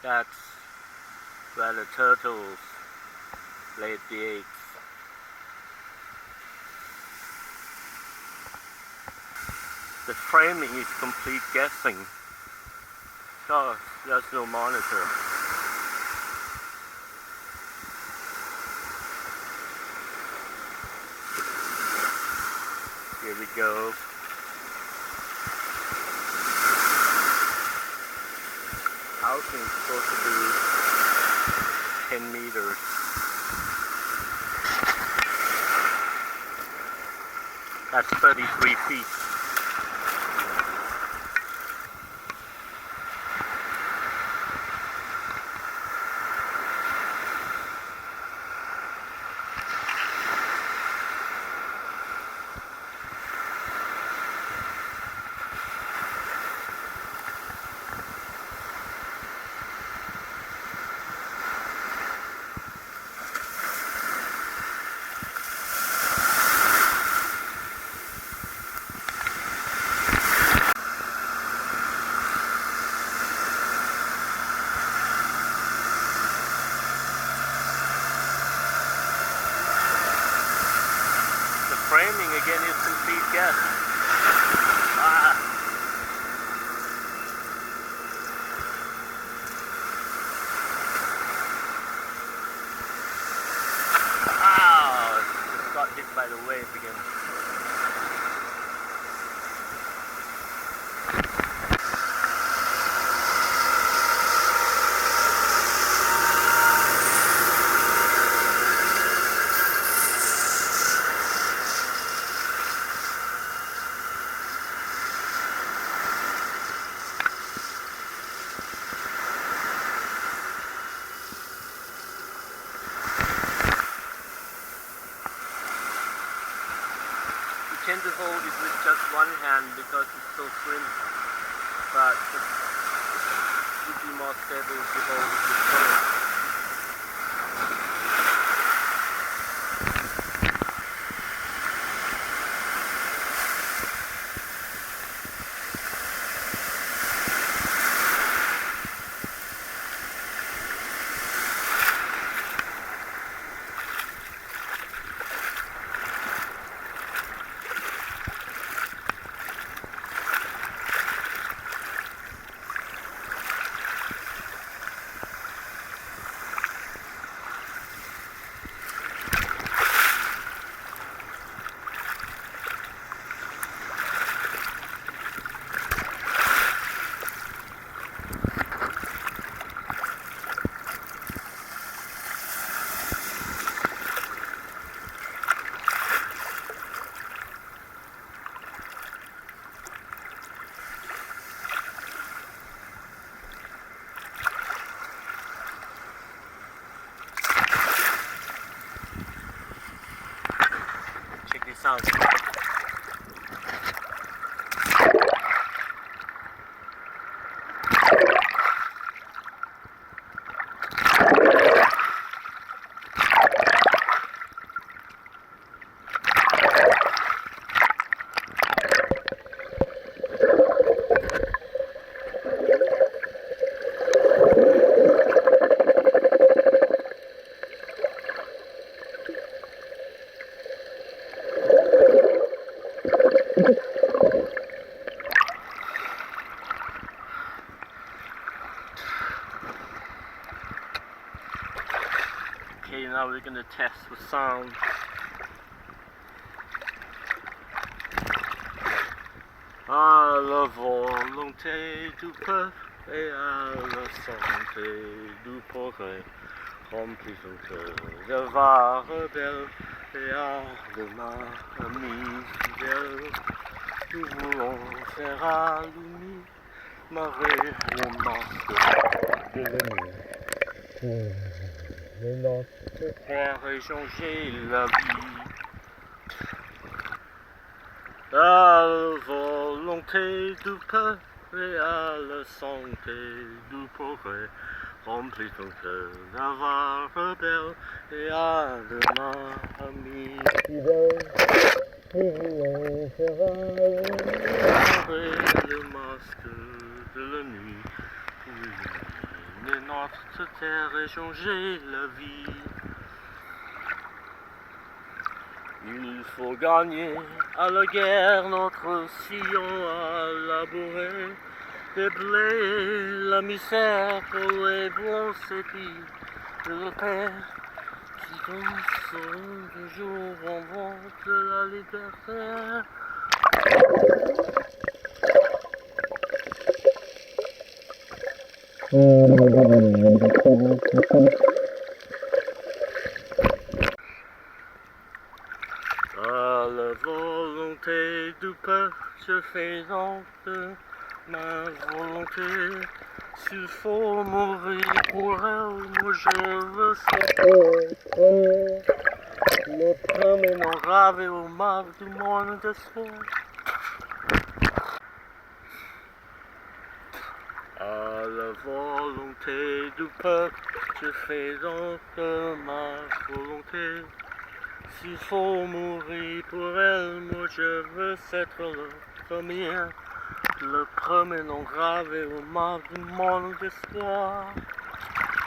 That's where the turtles laid the eggs. The framing is complete guessing because there's no monitor. Here we go. Housing is supposed to be 10 meters. That's 33 feet. Framing again is complete guess. Just got hit by the wave again. You tend to hold it with just one hand because it's so thin, but it would be more stable if you hold it with both. Check this out. Okay, now we're gonna test with sound. À la volonté du peuple et à la santé du progrès, remplis ton cœur de va rebelle et à demain, amis fidèles. Nous voulons faire allumer marrer le masque de l'ennemi. De notre croire et changer la vie. À la volonté du peuple et à la santé du progrès, remplis ton cœur d'avoir rebelle et à demain, amis fidèles. Nous voulons faire allumer le masque de la nuit. de notre terre et changer la vie. Il faut gagner à la guerre notre sillon à labourer, des blés, la misère pour les bons sépis, le père qui danse toujours en vente de la liberté. À la volonté du peuple, je fais donc ma volonté. S'il faut mourir pour elle, moi je veux sauter. Le promenant gravé au marbre du monde d'espoir. À la volonté du peuple, je fais donc ma volonté. S'il faut mourir pour elle, moi je veux être le premier nom gravé au marbre du monde d'espoir.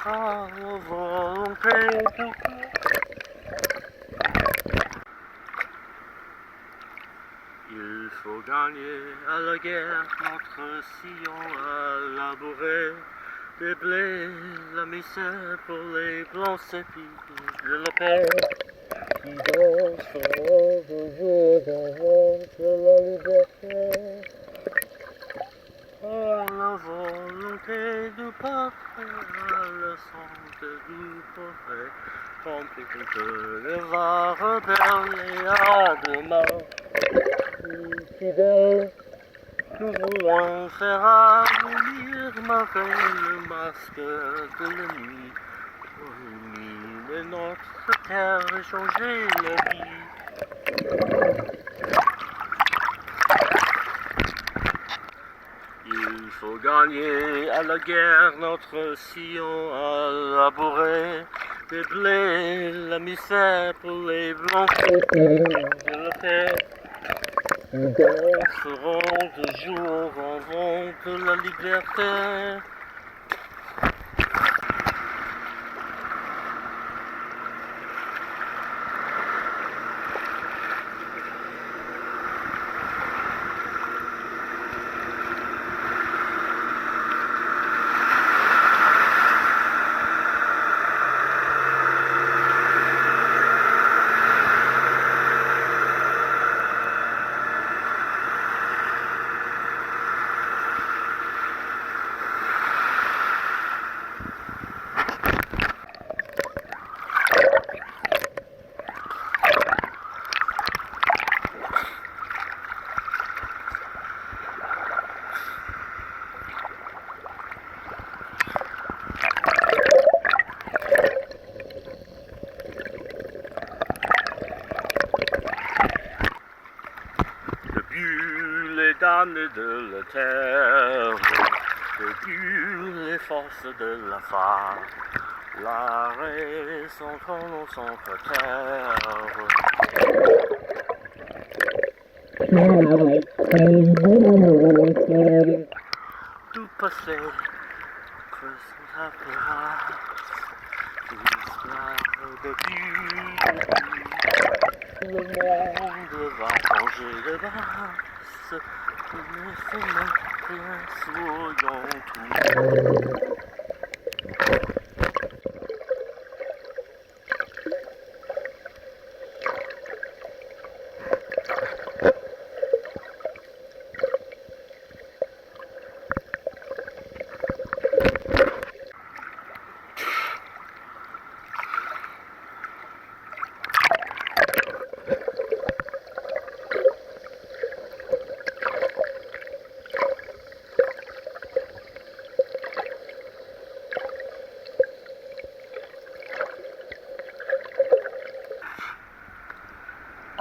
À la volonté du peuple. Il faut gagner à la guerre notre sillon à labourer, des blés, la misère pour les blancs sépis, de la paix qui danseront toujours en de la liberté. À la volonté du peuple, à la santé du prophète, compris que le va rebelle et à demain. Fidèle, nous voulons faire abolir le masque de l'ennemi, pour illuminer notre terre et changer la vie. Il faut gagner à la guerre notre sillon à labourer, des blés, la misère pour les blancs de la paix. Nous danserons toujours en vente de la liberté. Les damnés de la terre, depuis les forces de la femme, l'arrêt sans ton sans terre. Tout passé, que ça s'appellera, depuis le monde va changer de base. Ne fais rien, soyons tous.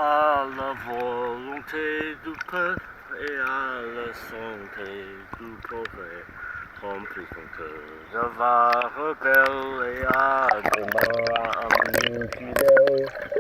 À la volonté du peuple et à la santé du prophète, remplis ton cœur, va rebelle et à demain, amis fidèles.